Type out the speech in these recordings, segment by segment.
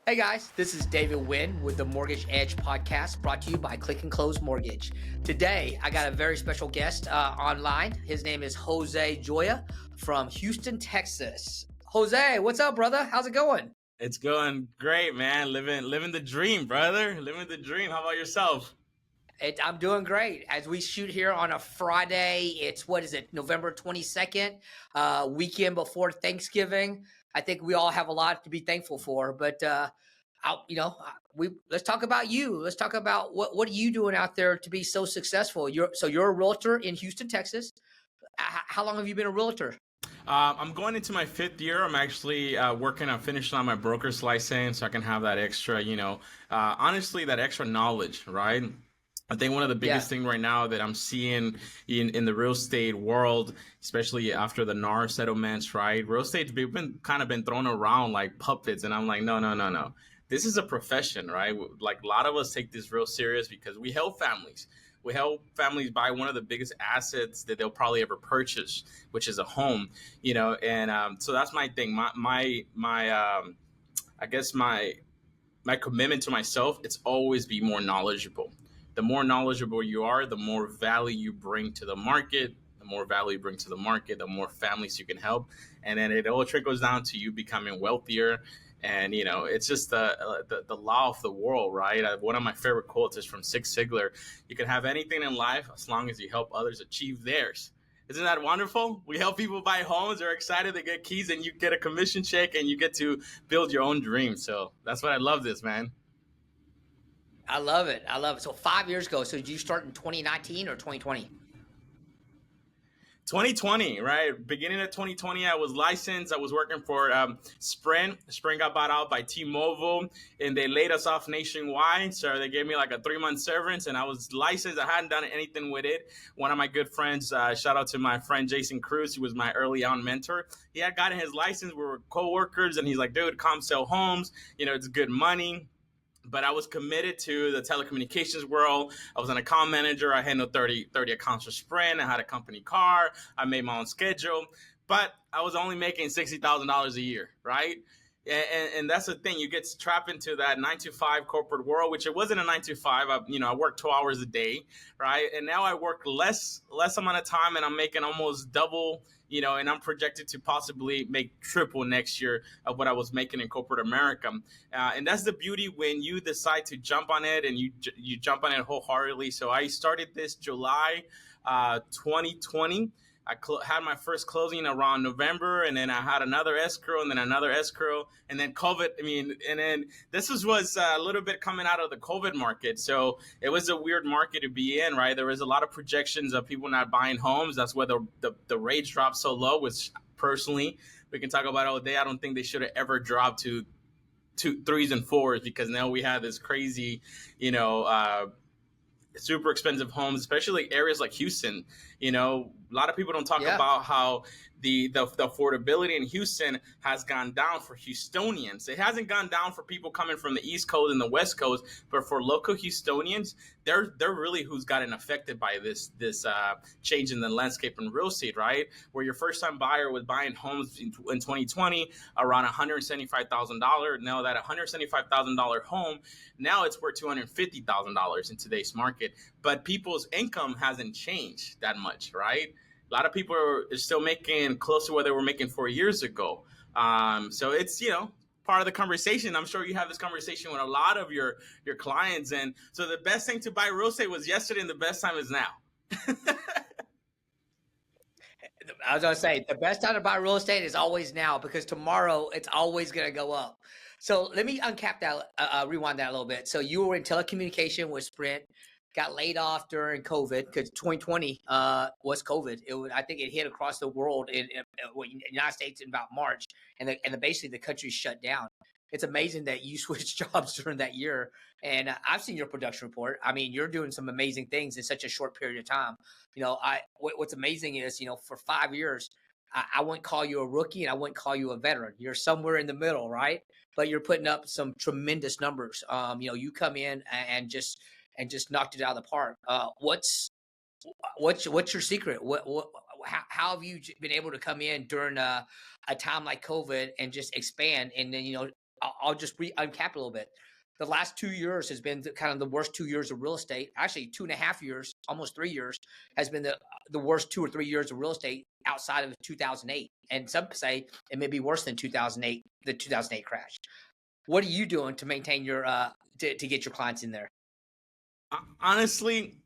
Hey guys, this is David Wynn with the Mortgage Edge podcast brought to you by Click and Close Mortgage. Today, I got a very special guest online. His name is Jose Joya from Houston, Texas. Jose, what's up, brother? How's it going? It's going great, man. Living the dream, brother. Living the dream. How about yourself? I'm doing great. As we shoot here on a Friday, it's November 22nd, weekend before Thanksgiving. I think we all have a lot to be thankful for, but let's talk about you. Let's talk about what are you doing out there to be so successful. You're a realtor in Houston, Texas. How long have you been a realtor? I'm going into my fifth year. I'm actually working on finishing on my broker's license so I can have that extra, honestly, that extra knowledge, right? I think one of the biggest thing right now that I'm seeing in the real estate world, especially after the NAR settlements, right? Real estate's been thrown around like puppets, and I'm like, no. This is a profession, right? Like a lot of us take this real serious because we help families. We help families buy one of the biggest assets that they'll probably ever purchase, which is a home, and so that's my thing. I guess my commitment to myself, it's always be more knowledgeable. The more knowledgeable you are, the more value you bring to the market. The more value you bring to the market, the more families you can help. And then it all trickles down to you becoming wealthier. And, it's just the law of the world, right? One of my favorite quotes is from Zig Ziglar. You can have anything in life as long as you help others achieve theirs. Isn't that wonderful? We help people buy homes. They're excited to get keys and you get a commission check and you get to build your own dream. So that's what I love this, man. I love it. So 5 years ago, so did you start in 2019 or 2020? 2020, right? Beginning of 2020, I was licensed. I was working for Sprint. Sprint got bought out by T-Mobile, and they laid us off nationwide. So they gave me like a 3-month severance, and I was licensed. I hadn't done anything with it. One of my good friends, shout out to my friend Jason Cruz, who was my early on mentor. He had gotten his license. We were co-workers, and he's like, dude, come sell homes. It's good money. But I was committed to the telecommunications world. I was an account manager. I handled 30 accounts for Sprint. I had a company car. I made my own schedule. But I was only making $60,000 a year, right? And that's the thing. You get trapped into that 9-to-5 corporate world, which it wasn't a 9-to-5. I worked 2 hours a day, right? And now I work less amount of time, and I'm making almost double, and I'm projected to possibly make triple next year of what I was making in corporate America. And that's the beauty when you decide to jump on it, and you jump on it wholeheartedly. So I started this July 2020. I had my first closing around November, and then I had another escrow, and then another escrow, and then COVID. And then this was a little bit coming out of the COVID market. So it was a weird market to be in, right? There was a lot of projections of people not buying homes. That's where the rates dropped so low, which personally, we can talk about all day. I don't think they should have ever dropped to 2, 3s, and 4s, because now we have this crazy, super expensive homes, especially areas like Houston. A lot of people don't talk about how the affordability in Houston has gone down for Houstonians. It hasn't gone down for people coming from the East Coast and the West Coast, but for local Houstonians, they're really who's gotten affected by this change in the landscape in real estate, right? Where your first time buyer was buying homes in 2020 around $175,000. Now that $175,000 home, now it's worth $250,000 in today's market. But people's income hasn't changed that much, right? A lot of people are still making close to what they were making 4 years ago. So it's, part of the conversation. I'm sure you have this conversation with a lot of your clients. And so the best thing to buy real estate was yesterday, and the best time is now. I was going to say, the best time to buy real estate is always now, because tomorrow it's always going to go up. So let me uncap that, rewind that a little bit. So you were in telecommunication with Sprint, got laid off during COVID, because 2020 was COVID. I think it hit across the world in the United States in about March, and basically the country shut down. It's amazing that you switched jobs during that year. And I've seen your production report. You're doing some amazing things in such a short period of time. What's amazing is, for 5 years, I wouldn't call you a rookie and I wouldn't call you a veteran. You're somewhere in the middle, right? But you're putting up some tremendous numbers. You come in and just knocked it out of the park. What's your secret? How have you been able to come in during a time like COVID and just expand? And then, I'll just uncap a little bit. The last 2 years has been kind of the worst 2 years of real estate. Actually, 2.5 years, almost 3 years, has been the worst 2 or 3 years of real estate outside of 2008. And some say it may be worse than 2008, the 2008 crash. What are you doing to maintain your to get your clients in there? Honestly,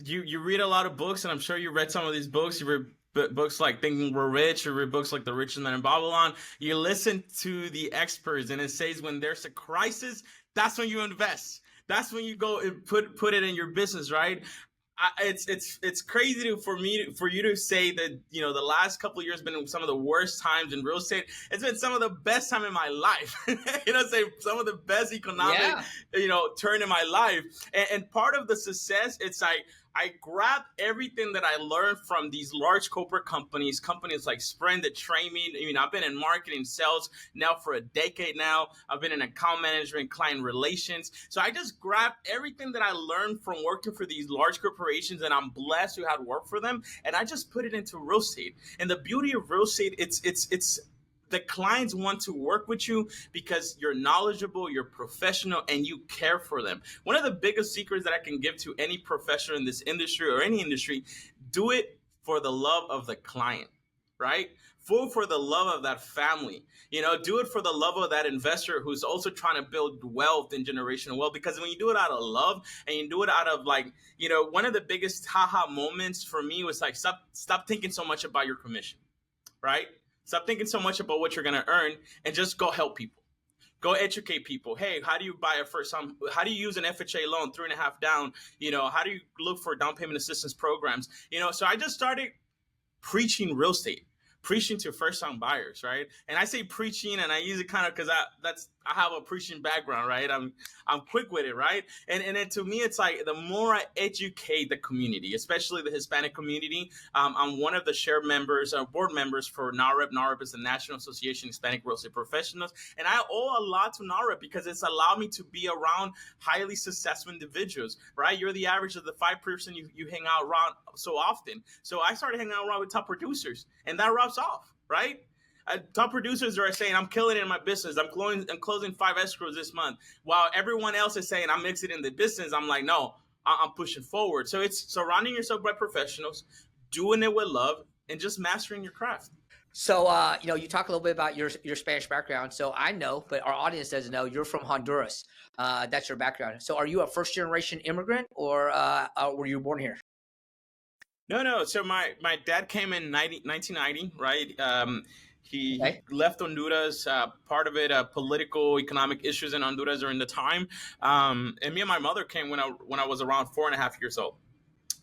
you read a lot of books, and I'm sure you read some of these books. You read books like Thinking We're Rich, you read books like The Rich Man in Babylon. You listen to the experts, and it says when there's a crisis, that's when you invest. That's when you go and put it in your business, right? It's crazy for you to say that the last couple of years been some of the worst times in real estate. It's been some of the best time in my life. Say some of the best economic Yeah. turn in my life. And part of the success, it's like I grabbed everything that I learned from these large corporate companies like Sprint that train me. I've been in marketing, sales now for a decade now. I've been in account management, client relations. So I just grabbed everything that I learned from working for these large corporations, and I'm blessed to have worked for them. And I just put it into real estate. And the beauty of real estate, it's the clients want to work with you because you're knowledgeable, you're professional, and you care for them. One of the biggest secrets that I can give to any professional in this industry or any industry, do it for the love of the client, right? For the love of that family, do it for the love of that investor who's also trying to build wealth and generational wealth. Because when you do it out of love and you do it out of one of the biggest haha moments for me was like, stop thinking so much about your commission, right? Stop thinking so much about what you're going to earn and just go help people. Go educate people. Hey, how do you buy a first home? How do you use an FHA loan, 3.5 down? How do you look for down payment assistance programs? So I just started preaching real estate, preaching to first time buyers, right? And I say preaching, and I use it kind of because I have a preaching background, right? I'm quick with it, right? And then to me, it's like the more I educate the community, especially the Hispanic community. I'm one of the share members, board members for NAREP. NAREP is the National Association of Hispanic Real Estate Professionals, and I owe a lot to NAREP because it's allowed me to be around highly successful individuals, right? You're the average of the 5% you hang out around so often. So I started hanging out around with top producers, and that rubs off, right? Top producers are saying, I'm killing it in my business. I'm closing 5 escrows this month. While everyone else is saying, I'm exiting the business. I'm like, no, I'm pushing forward. So it's surrounding yourself by professionals, doing it with love, and just mastering your craft. So, you talk a little bit about your Spanish background. So I know, but our audience doesn't know, you're from Honduras. That's your background. So are you a first generation immigrant, or were you born here? No. So my dad came in 1990, right? He Okay. left Honduras. Part of it, political, economic issues in Honduras during the time. And me and my mother came when I was around 4.5 years old.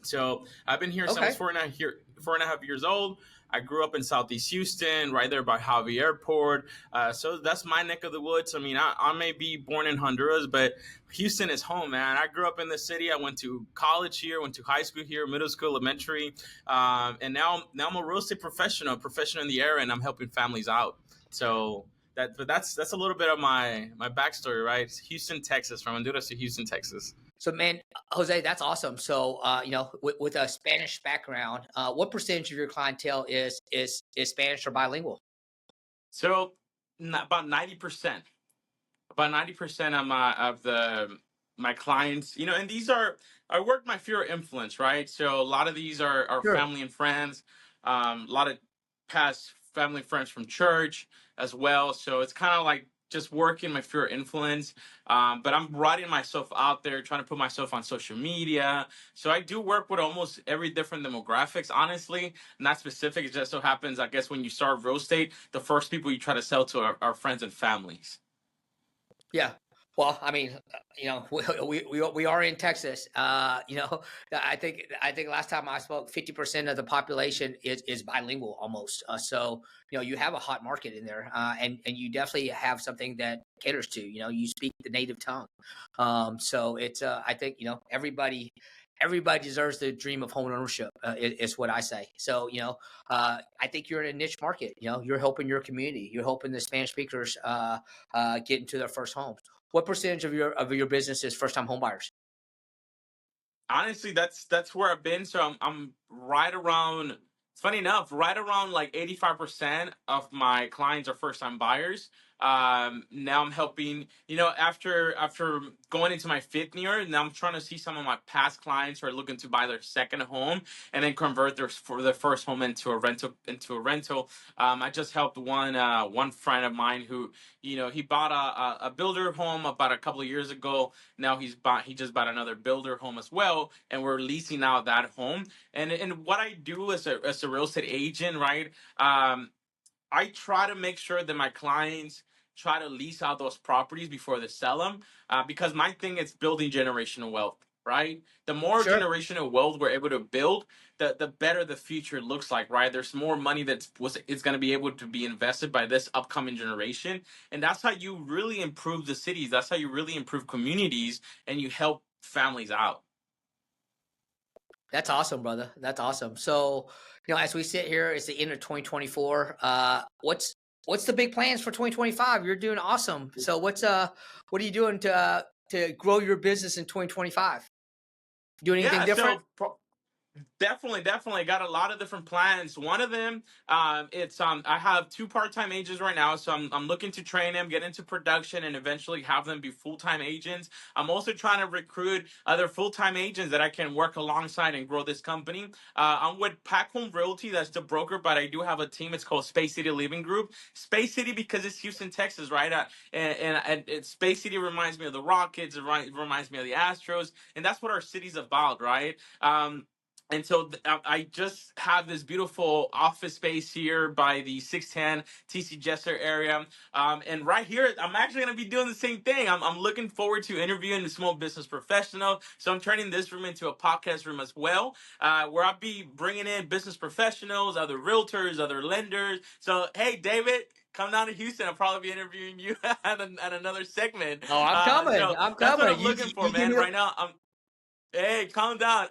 So I've been here since I was Okay. 4.5 years old. I grew up in Southeast Houston, right there by Javi Airport. So that's my neck of the woods. I may be born in Honduras, but Houston is home, man. I grew up in the city. I went to college here, went to high school here, middle school, elementary, and now I'm a real estate professional in the area, and I'm helping families out. So that's a little bit of my backstory, right? It's Houston, Texas, from Honduras to Houston, Texas. So, man, Jose, that's awesome. So, with a Spanish background, what percentage of your clientele is Spanish or bilingual? So about 90%. About 90% of my clients, and these are, I work my sphere of influence, right? So a lot of these are Sure. family and friends, a lot of past family and friends from church as well. So it's kind of like just working my sphere of influence. But I'm writing myself out there, trying to put myself on social media. So I do work with almost every different demographics, honestly. Not specific. It just so happens, I guess, when you start real estate, the first people you try to sell to are friends and families. Yeah. Well, I mean, we are in Texas. I think last time I spoke, 50% of the population is bilingual almost. So you have a hot market in there, and you definitely have something that caters to. You speak the native tongue. So it's I think everybody deserves the dream of home ownership. Is what I say. So I think you're in a niche market. You're helping your community. You're helping the Spanish speakers get into their first homes. What percentage of your business is first time home buyers? Honestly, that's where I've been. So I'm right around. It's funny enough, right around like 85% of my clients are first time buyers. Now I'm helping, after going into my fifth year, now I'm trying to see some of my past clients who are looking to buy their second home and then convert their first home into a rental. I just helped one friend of mine who, he bought a builder home about a couple of years ago. Now he just bought another builder home as well, and we're leasing out that home. And what I do as a real estate agent, right? I try to make sure that my clients try to lease out those properties before they sell them, because my thing is building generational wealth, right? The more Sure. generational wealth we're able to build, the better the future looks like, right? There's more money it's going to be able to be invested by this upcoming generation, and that's how you really improve the cities. That's how you really improve communities, and you help families out. That's awesome, brother. That's awesome. So, as we sit here, it's the end of 2024. What's the big plans for 2025? You're doing awesome. So, what are you doing to grow your business in 2025? Doing anything Yeah, different? Definitely got a lot of different plans. One of them, it's I have two part-time agents right now, so I'm looking to train them, get into production, and eventually have them be full-time agents. I'm also trying to recruit other full-time agents that I can work alongside and grow this company. I'm with Pack Home Realty, that's the broker, but I do have a team. It's called Space City Living Group. Space City because it's Houston, Texas, right? And Space City reminds me of the Rockets. It reminds me of the Astros, and that's what our city's about, right? And so I just have this beautiful office space here by the 610 TC Jesser area. And right here, I'm actually going to be doing the same thing. I'm looking forward to interviewing a small business professional. So I'm turning this room into a podcast room as well, where I'll be bringing in business professionals, other realtors, other lenders. So, hey, David, come down to Houston. I'll probably be interviewing you at another segment. Oh, I'm coming. So I'm that's what coming. I'm You looking for, you give man. me a Right now, Hey, calm down.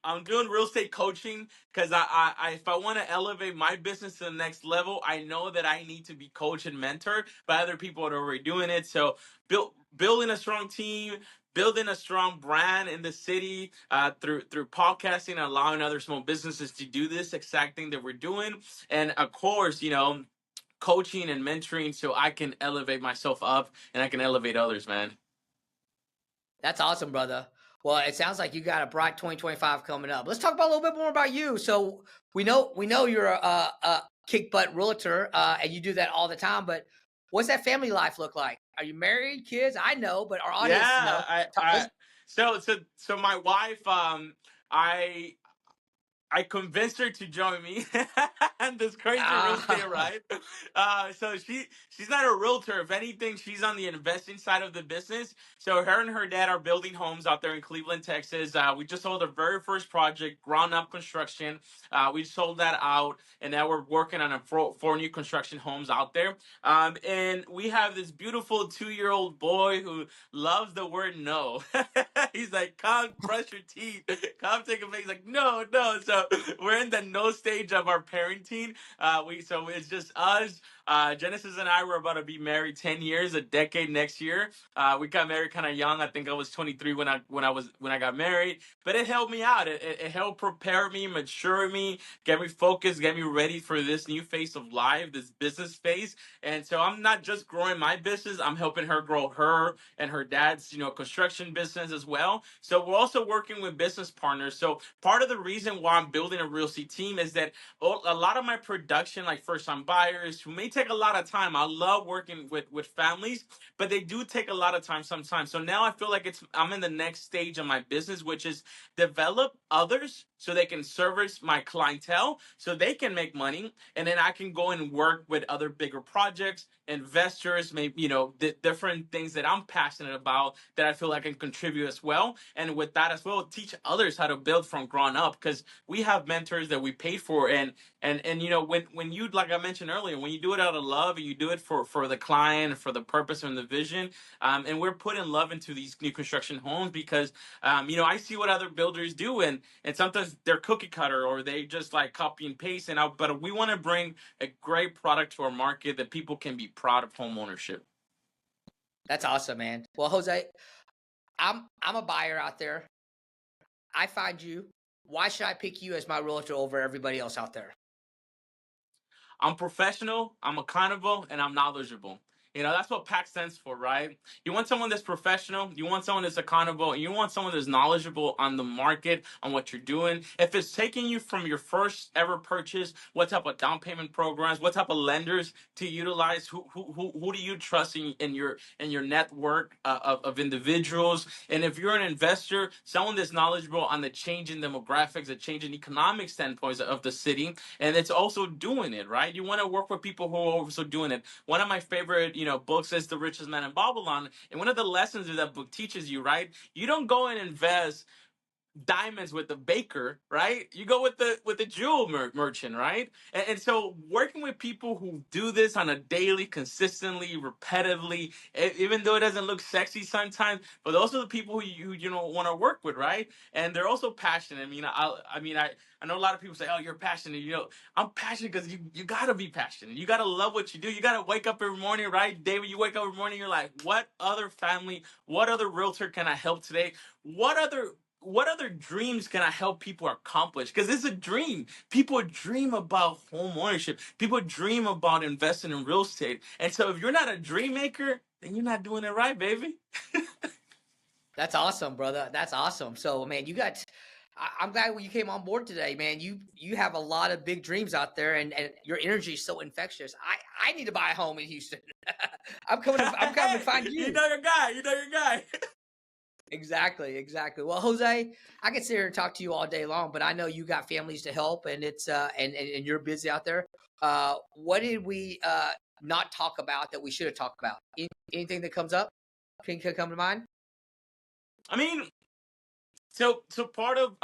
I'm doing real estate coaching because if I want to elevate my business to the next level, I know that I need to be coached and mentored by other people that are already doing it. So building a strong team, building a strong brand in the city, through podcasting and allowing other small businesses to do this exact thing that we're doing, and of course, coaching and mentoring so I can elevate myself up and I can elevate others, man. That's awesome, brother. Well, it sounds like you got a bright 2025 coming up. Let's talk about a little bit more about you. So we know you're a kick butt realtor, and you do that all the time. But what's that family life look like? Are you married, kids? I know, but our Yeah, audience know. I, Let's I so my wife, I I convinced her to join me in this crazy real estate ah, ride. So she's not a realtor. If anything, she's on the investing side of the business. So her and her dad are building homes out there in Cleveland, Texas. We just sold our very first project, ground up construction. We sold that out, and now we're working on four new construction homes out there. And we have this beautiful 2-year-old boy who loves the word no. He's like, come brush your teeth, come take a break. He's like, no, no. So we're in the no stage of our parenting. So it's just us. Genesis and I were about to be married 10 years, a decade next year. We got married kind of young. I think I was 23 when I got married, but it helped me out. It helped prepare me, mature me, get me focused, get me ready for this new phase of life, this business phase. And so I'm not just growing my business, I'm helping her grow her and her dad's, construction business as well. So we're also working with business partners. So part of the reason why I'm building a real estate team is that a lot of my production, like first time buyers, who may take a lot of time. I love working with families, but they do take a lot of time sometimes. So now I feel like I'm in the next stage of my business, which is develop others so they can service my clientele so they can make money, and then I can go and work with other bigger projects, investors, maybe different things that I'm passionate about that I feel I can contribute as well, and with that as well teach others how to build from ground up, because we have mentors that we paid for, and when you, like I mentioned earlier, when you do it out of love and you do it for the client, for the purpose and the vision, and we're putting love into these new construction homes because I see what other builders do, and sometimes they're cookie cutter or they just like copy and paste, but we want to bring a great product to our market that people can be proud of home ownership. that's awesome, man. Well, Jose, I'm a buyer out there. I find you. Why should I pick you as my realtor over everybody else out there? I'm professional, I'm accountable, and I'm knowledgeable. You know, that's what PAC stands for, right? You want someone that's professional, you want someone that's accountable, and you want someone that's knowledgeable on the market, on what you're doing. If it's taking you from your first ever purchase, what type of down payment programs, what type of lenders to utilize, who do you trust in your network of individuals? And if you're an investor, someone that's knowledgeable on the changing demographics, the changing economic standpoints of the city, and it's also doing it, right? You want to work with people who are also doing it. One of my favorite, books is The Richest Man in Babylon, and one of the lessons that book teaches you, right? You don't go and invest diamonds with the baker, right? You go with the jewel merchant, right? And so working with people who do this on a daily, consistently, repetitively, even though it doesn't look sexy sometimes, but those are the people who you know want to work with, right? And they're also passionate. I know a lot of people say, "Oh, you're passionate." I'm passionate because you gotta be passionate. You gotta love what you do. You gotta wake up every morning, right, David? You wake up every morning, you're like, "What other family? What other realtor can I help today? What other dreams can I help people accomplish?" Because it's a dream. People dream about home ownership. People dream about investing in real estate. And so if you're not a dream maker, then you're not doing it right, baby. That's awesome, brother. That's awesome. So, man, I'm glad when you came on board today, man. You have a lot of big dreams out there, and your energy is so infectious. I need to buy a home in Houston. I'm coming to find You you. know your guy. You know your guy. Exactly, exactly. Well, Jose, I could sit here and talk to you all day long, but I know you got families to help, and it's and you're busy out there. What did we not talk about that we should have talked about? Anything that comes up can come to mind? I mean, so part of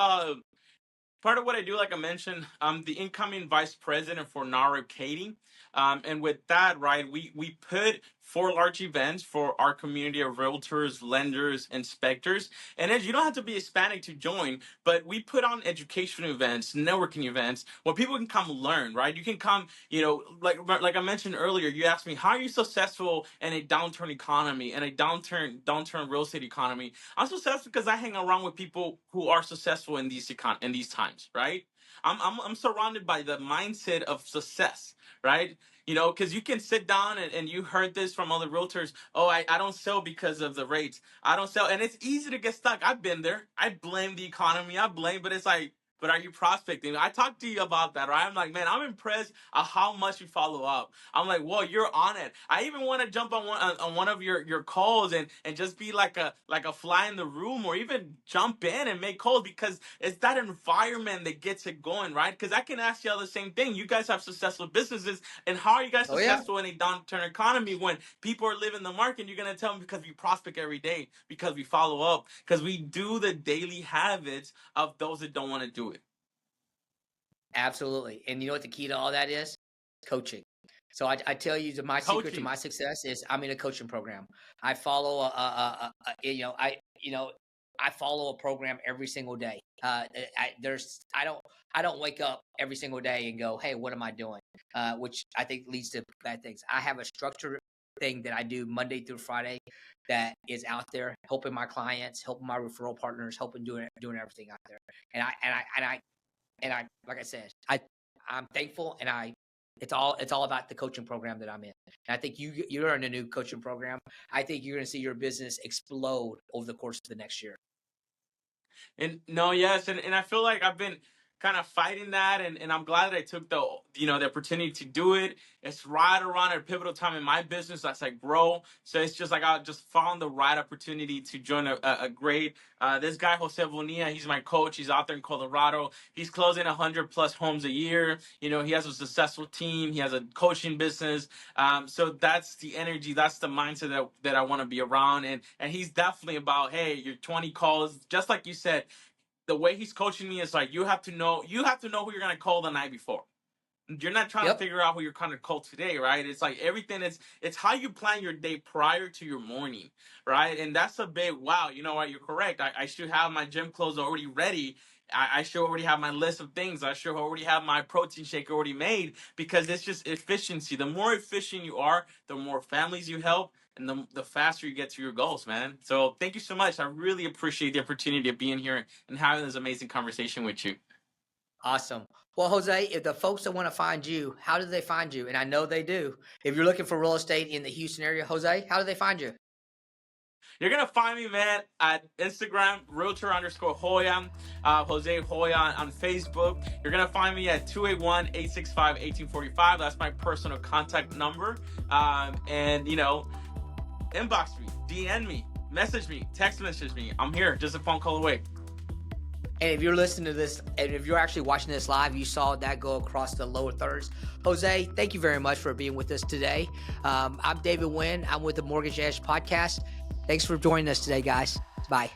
what I do, like I mentioned, I'm the incoming vice president for NARA Katie. And with that, right, we put four large events for our community of realtors, lenders, inspectors. And as you don't have to be Hispanic to join, but we put on educational events, networking events where people can come learn, right? You can come, like I mentioned earlier, you asked me, how are you successful in a downturn economy, in a downturn real estate economy? I'm successful because I hang around with people who are successful in in these times, right? I'm surrounded by the mindset of success, right? Because you can sit down and you heard this from other realtors. Oh, I don't sell because of the rates. I don't sell, and it's easy to get stuck. I've been there. I blame the economy. But it's like, but are you prospecting? I talked to you about that, right? I'm like, man, I'm impressed at how much you follow up. I'm like, whoa, you're on it. I even want to jump on one of your calls and just be like a fly in the room, or even jump in and make calls, because it's that environment that gets it going, right? Because I can ask you all the same thing. You guys have successful businesses, and how are you guys Oh yeah. successful in a downturn economy when people are living the market? You're gonna tell them because we prospect every day, because we follow up, because we do the daily habits of those that don't want to do it. Absolutely. And you know what the key to all that is? Coaching. So I tell you, my secret to Coaching. my success is I'm in a coaching program. I follow I follow a program every single day. I don't wake up every single day and go, hey, what am I doing? Which I think leads to bad things. I have a structured thing that I do Monday through Friday that is out there helping my clients, helping my referral partners, helping doing everything out there. And I like I said, I'm thankful, and it's all about the coaching program that I'm in. And I think you're in a new coaching program. I think you're going to see your business explode over the course of the next year. And no, yes, and I feel like I've been kind of fighting that, and I'm glad that I took the opportunity to do it. It's right around a pivotal time in my business as I grow. So it's just like I just found the right opportunity to join a great this guy Jose Bonilla. He's my coach. He's out there in Colorado. He's closing 100+ homes a year. He has a successful team. He has a coaching business. So that's the energy, that's the mindset that I want to be around. And he's definitely about, hey, your 20 calls, just like you said. The way he's coaching me is like, you have to know who you're gonna call the night before. You're not trying to Yep. figure out who you're gonna call today, right? It's like everything is, it's how you plan your day prior to your morning, right? And that's a big wow. You know what? You're correct. I should have my gym clothes already ready. I should already have my list of things. I should already have my protein shake already made, because it's just efficiency. The more efficient you are, the more families you help, and the faster you get to your goals, man. So thank you so much. I really appreciate the opportunity of being here and having this amazing conversation with you. Awesome. Well, Jose, if the folks that want to find you, how do they find you? And I know they do. If you're looking for real estate in the Houston area, Jose, how do they find you? You're gonna find me, man, at Instagram, Realtor_Joya, Jose Joya on Facebook. You're gonna find me at 281-865-1845. That's my personal contact number. And inbox me, DM me, message me, text message me. I'm here, just a phone call away. And if you're listening to this, and if you're actually watching this live, you saw that go across the lower thirds. Jose, thank you very much for being with us today. I'm David Wynn. I'm with the Mortgage Edge podcast. Thanks for joining us today, guys. Bye.